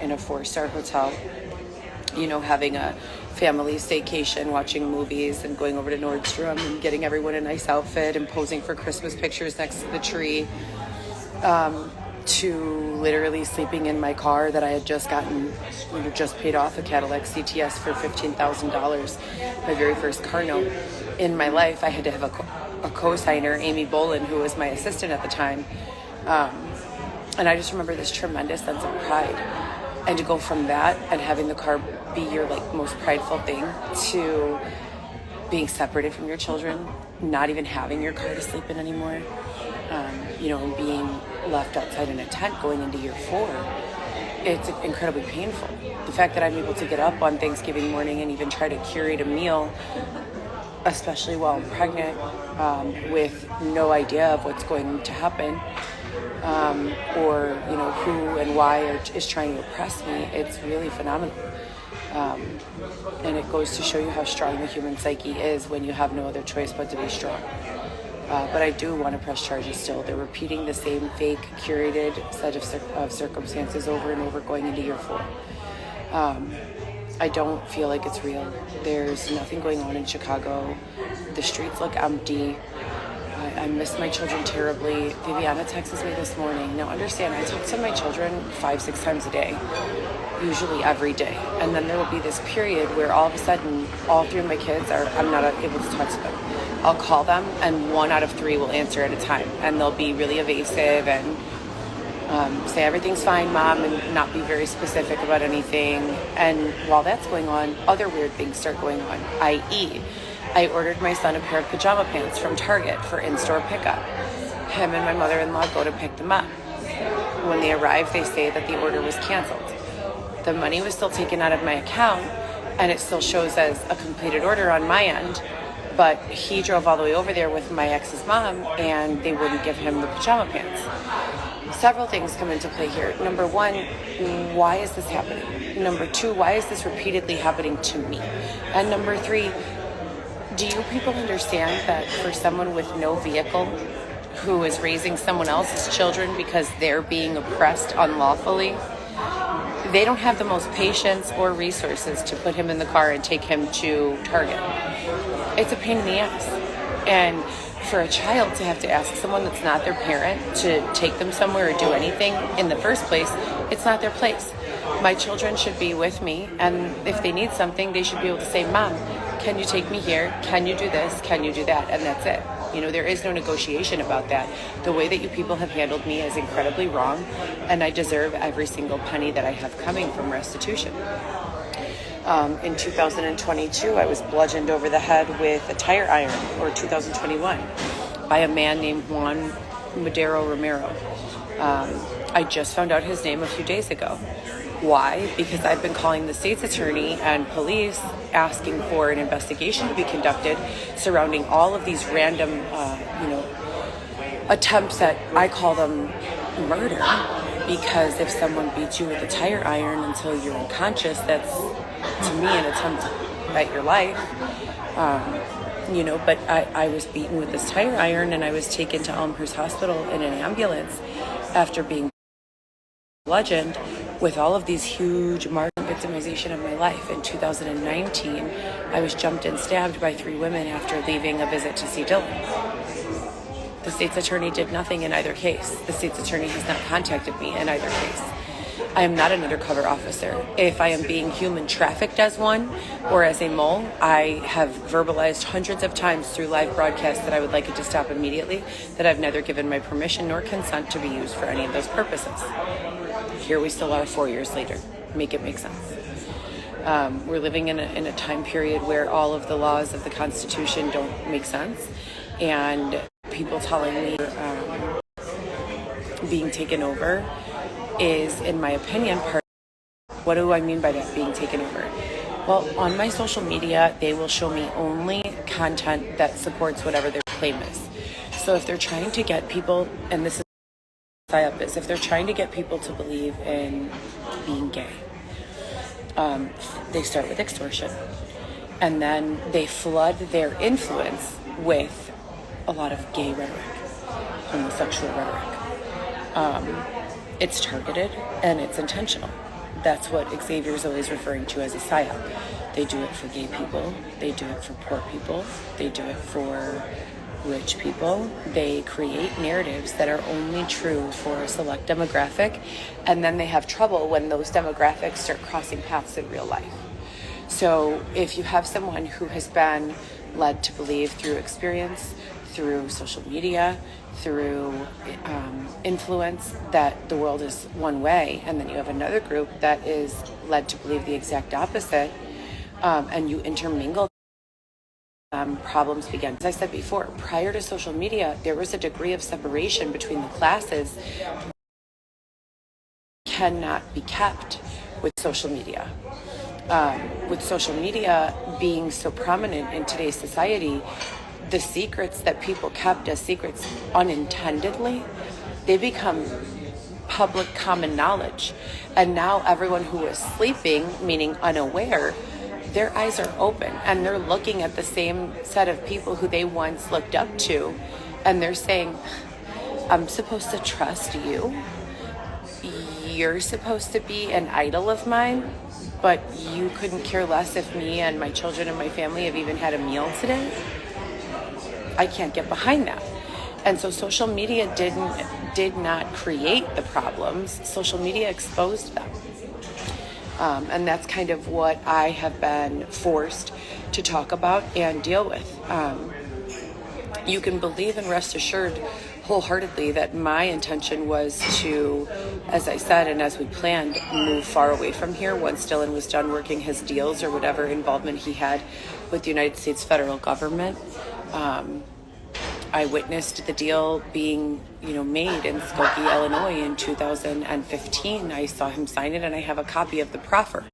in a 4-star hotel, you know, having a family staycation, watching movies and going over to Nordstrom and getting everyone a nice outfit and posing for Christmas pictures next to the tree, to literally sleeping in my car that I had just just paid off a Cadillac CTS for $15,000, my very first car note in my life. I had to have a co-signer, Amy Bolin, who was my assistant at the time. And I just remember this tremendous sense of pride. And to go from that and having the car be your most prideful thing to being separated from your children, not even having your car to sleep in anymore, and being left outside in a tent going into year 4, it's incredibly painful. The fact that I'm able to get up on Thanksgiving morning and even try to curate a meal, especially while I'm pregnant, with no idea of what's going to happen, or who and why is trying to oppress me, it's really phenomenal. And it goes to show you how strong the human psyche is when you have no other choice but to be strong. But I do want to press charges still. They're repeating the same fake, curated set of circumstances over and over going into year 4. I don't feel like it's real. There's nothing going on in Chicago. The streets look empty. I miss my children terribly. Viviana texts me this morning. Now understand, I talk to my children 5-6 times a day, usually every day. And then there will be this period where all of a sudden, all 3 of my kids I'm not able to talk to them. I'll call them and 1 out of 3 will answer at a time. And they'll be really evasive and say everything's fine, Mom, and not be very specific about anything. And while that's going on, other weird things start going on, i.e., I ordered my son a pair of pajama pants from Target for in-store pickup. Him and my mother-in-law go to pick them up. When they arrive, they say that the order was canceled. The money was still taken out of my account, and it still shows as a completed order on my end, but he drove all the way over there with my ex's mom, and they wouldn't give him the pajama pants. Several things come into play here. Number 1, why is this happening? Number 2, why is this repeatedly happening to me? And number 3, do you people understand that for someone with no vehicle who is raising someone else's children because they're being oppressed unlawfully, they don't have the most patience or resources to put him in the car and take him to Target? It's a pain in the ass. And for a child to have to ask someone that's not their parent to take them somewhere or do anything in the first place, it's not their place. My children should be with me, and if they need something, they should be able to say, Mom, can you take me here? Can you do this? Can you do that? And that's it. There is no negotiation about that. The way that you people have handled me is incredibly wrong, and I deserve every single penny that I have coming from restitution. In 2022, I was bludgeoned over the head with a tire iron, or 2021, by a man named Juan Madero Romero. I just found out his name a few days ago. Why? Because I've been calling the state's attorney and police asking for an investigation to be conducted surrounding all of these random, attempts at, I call them murder, because if someone beats you with a tire iron until you're unconscious, that's, to me, an attempt at your life. But I was beaten with this tire iron, and I was taken to Elmhurst Hospital in an ambulance after being bludgeoned with all of these huge marks of victimization of my life. In 2019, I was jumped and stabbed by 3 women after leaving a visit to see Dylan. The state's attorney did nothing in either case. The state's attorney has not contacted me in either case. I am not an undercover officer. If I am being human trafficked as one or as a mole, I have verbalized hundreds of times through live broadcasts that I would like it to stop immediately, that I've neither given my permission nor consent to be used for any of those purposes. Here we still are 4 years later. Make it make sense. We're living in a time period where all of the laws of the Constitution don't make sense, and people telling me being taken over is, in my opinion, part. What do I mean by that, being taken over? Well, on my social media, they will show me only content that supports whatever their claim is. So if they're trying to get people, and this is what is, if they're trying to get people to believe in being gay, they start with extortion, and then they flood their influence with a lot of gay rhetoric, homosexual rhetoric. It's targeted and it's intentional. That's what Xavier's always referring to as a psyop. They do it for gay people. They do it for poor people. They do it for rich people. They create narratives that are only true for a select demographic, and then they have trouble when those demographics start crossing paths in real life. So if you have someone who has been led to believe through experience, through social media, through influence, that the world is one way, and then you have another group that is led to believe the exact opposite, and you intermingle, problems begin. As I said before, prior to social media, there was a degree of separation between the classes that cannot be kept with social media. With social media being so prominent in today's society, the secrets that people kept as secrets unintendedly, they become public common knowledge. And now everyone who is sleeping, meaning unaware, their eyes are open and they're looking at the same set of people who they once looked up to, and they're saying, I'm supposed to trust you. You're supposed to be an idol of mine, but you couldn't care less if me and my children and my family have even had a meal today. I can't get behind that. And so social media did not create the problems. Social media exposed them. And that's kind of what I have been forced to talk about and deal with. You can believe and rest assured wholeheartedly that my intention was to, as I said and as we planned, move far away from here once Dylan was done working his deals or whatever involvement he had with the United States federal government. I witnessed the deal being, made in Skokie, Illinois in 2015. I saw him sign it, and I have a copy of the proffer.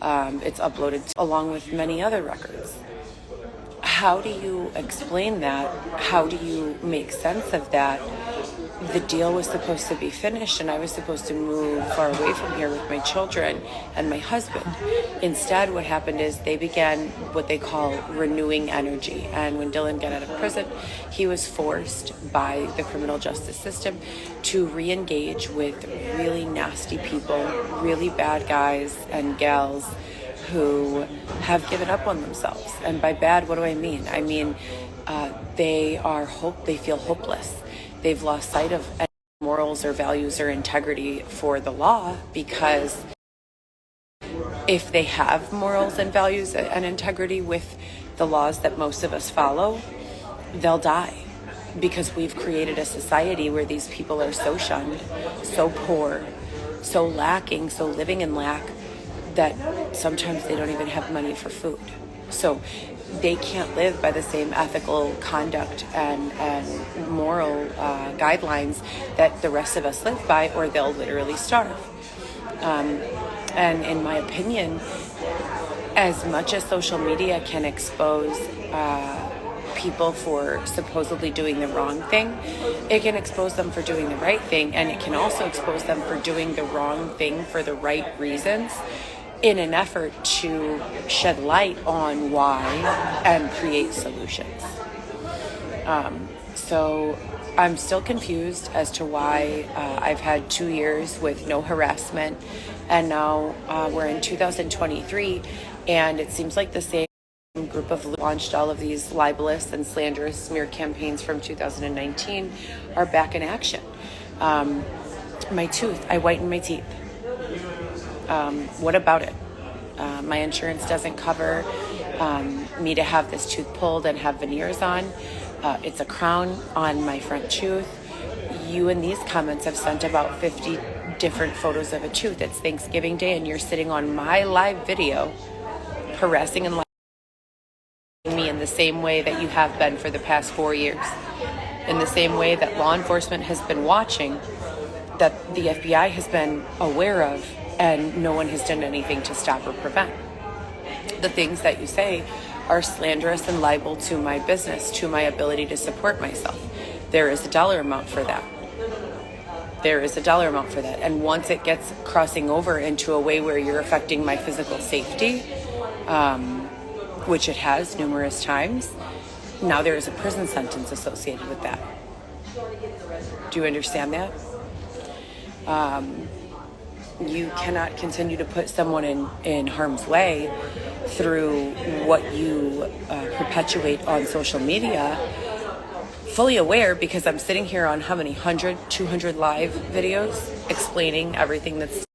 It's uploaded along with many other records. How do you explain that? How do you make sense of that? The deal was supposed to be finished, and I was supposed to move far away from here with my children and my husband. Instead, what happened is they began what they call renewing energy. And when Dylan got out of prison, he was forced by the criminal justice system to re-engage with really nasty people, really bad guys and gals who have given up on themselves. And by bad, what do I mean? I mean, they feel hopeless. They've lost sight of any morals or values or integrity for the law, because if they have morals and values and integrity with the laws that most of us follow, they'll die, because we've created a society where these people are so shunned, so poor, so lacking, so living in lack, that sometimes they don't even have money for food. So they can't live by the same ethical conduct and moral guidelines that the rest of us live by, or they'll literally starve. And in my opinion, as much as social media can expose people for supposedly doing the wrong thing, it can expose them for doing the right thing, and it can also expose them for doing the wrong thing for the right reasons, in an effort to shed light on why and create solutions. So I'm still confused as to why I've had 2 years with no harassment, and now we're in 2023, and it seems like the same group of launched all of these libelous and slanderous smear campaigns from 2019 are back in action. My tooth, I whitened my teeth. What about it? My insurance doesn't cover me to have this tooth pulled and have veneers on. It's a crown on my front tooth. You in these comments have sent about 50 different photos of a tooth. It's Thanksgiving Day, and you're sitting on my live video harassing and lying me in the same way that you have been for the past 4 years. In the same way that law enforcement has been watching, that the FBI has been aware of, and no one has done anything to stop or prevent. The things that you say are slanderous and libel to my business, to my ability to support myself. There is a dollar amount for that. There is a dollar amount for that. And once it gets crossing over into a way where you're affecting my physical safety, which it has numerous times, now there is a prison sentence associated with that. Do you understand that? you cannot continue to put someone in harm's way through what you perpetuate on social media. Fully aware, because I'm sitting here on how many 100, 200 live videos explaining everything that's